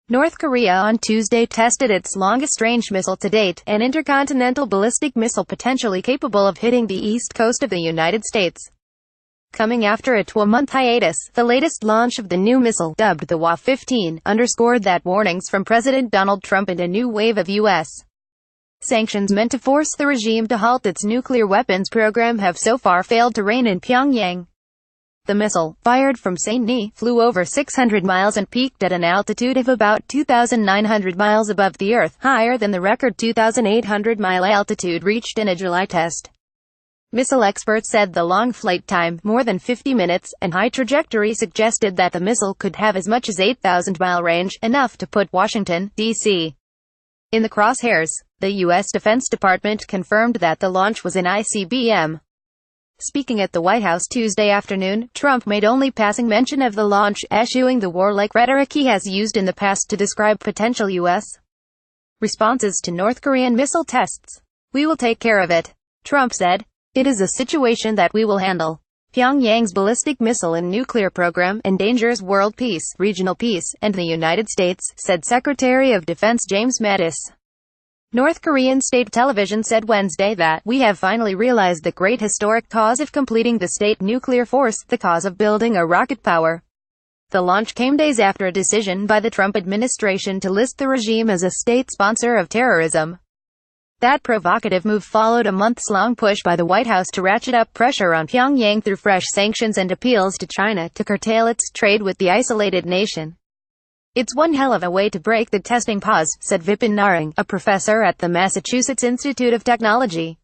North Korea on Tuesday tested its longest-range missile to date, an intercontinental ballistic missile potentially capable of hitting the east coast of the United States. Coming after a 2-month hiatus, the latest launch of the new missile, dubbed the Hwa-15, underscored that warnings from President Donald Trump and a new wave of U.S. sanctions meant to force the regime to halt its nuclear weapons program have so far failed to rein in Pyongyang. The missile, fired from Sain Ni, flew over 600 miles and peaked at an altitude of about 2,900 miles above the Earth, higher than the record 2,800-mile altitude reached in a July test. Missile experts said the long flight time, more than 50 minutes, and high trajectory suggested that the missile could have as much as 8,000-mile range, enough to put Washington, D.C. in the crosshairs. The U.S. Defense Department confirmed that the launch was an icbm. Speaking at the White House Tuesday afternoon, Trump made only passing mention of the launch, eschewing the warlike rhetoric he has used in the past to describe potential U.S. responses to North Korean missile tests. "We will take care of it," Trump said. "It is a situation that we will handle. Pyongyang's ballistic missile and nuclear program endangers world peace, regional peace, and the United States," said Secretary of Defense James Mattis. North Korean state television said Wednesday that, "We have finally realized the great historic cause of completing the state nuclear force, the cause of building a rocket power." The launch came days after a decision by the Trump administration to list the regime as a state sponsor of terrorism. That provocative move followed a months-long push by the White House to ratchet up pressure on Pyongyang through fresh sanctions and appeals to China to curtail its trade with the isolated nation. "It's one hell of a way to break the testing pause," said Vipin Narang, a professor at the Massachusetts Institute of Technology.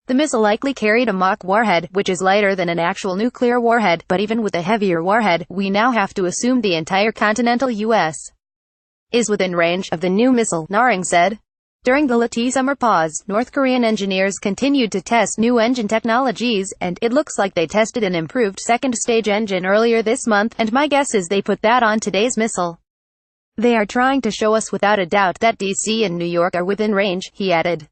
The missile likely carried a mock warhead, which is lighter than an actual nuclear warhead, but even with a heavier warhead, we now have to assume the entire continental U.S. is within range of the new missile, Narang said. During the late summer pause, North Korean engineers continued to test new engine technologies, and it looks like they tested an improved second-stage engine earlier this month, and my guess is they put that on today's missile. "They are trying to show us without a doubt that D.C. and New York are within range," he added.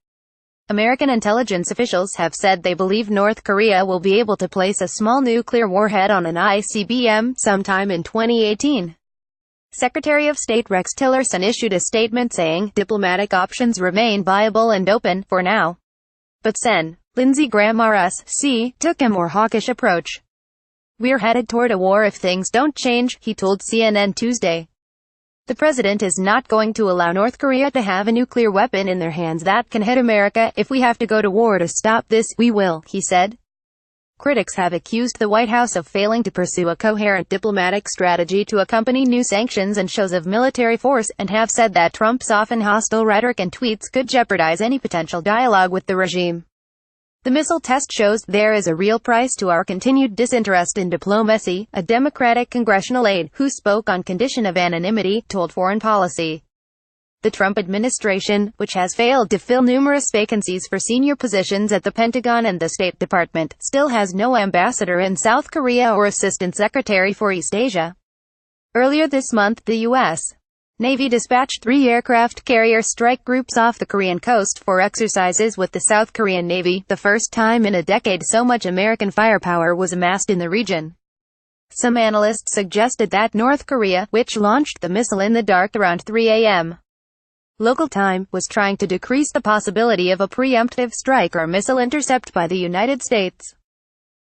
American intelligence officials have said they believe North Korea will be able to place a small nuclear warhead on an icbm sometime in 2018. Secretary of State Rex Tillerson issued a statement saying, "Diplomatic options remain viable and open, for now." But Sen. Lindsey Graham RSC, took a more hawkish approach. "We're headed toward a war if things don't change," he told CNN Tuesday. "The president is not going to allow North Korea to have a nuclear weapon in their hands that can hit America. If we have to go to war to stop this, we will," he said. Critics have accused the White House of failing to pursue a coherent diplomatic strategy to accompany new sanctions and shows of military force, and have said that Trump's often hostile rhetoric and tweets could jeopardize any potential dialogue with the regime. "The missile test shows there is a real price to our continued disinterest in diplomacy," a Democratic congressional aide, who spoke on condition of anonymity, told Foreign Policy. The Trump administration, which has failed to fill numerous vacancies for senior positions at the Pentagon and the State Department, still has no ambassador in South Korea or assistant secretary for East Asia. Earlier this month, the U.S. Navy dispatched 3 aircraft carrier strike groups off the Korean coast for exercises with the South Korean Navy, the first time in a decade so much American firepower was amassed in the region. Some analysts suggested that North Korea, which launched the missile in the dark around 3 a.m. local time, was trying to decrease the possibility of a preemptive strike or missile intercept by the United States.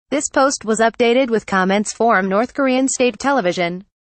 This post was updated with comments from North Korean state television.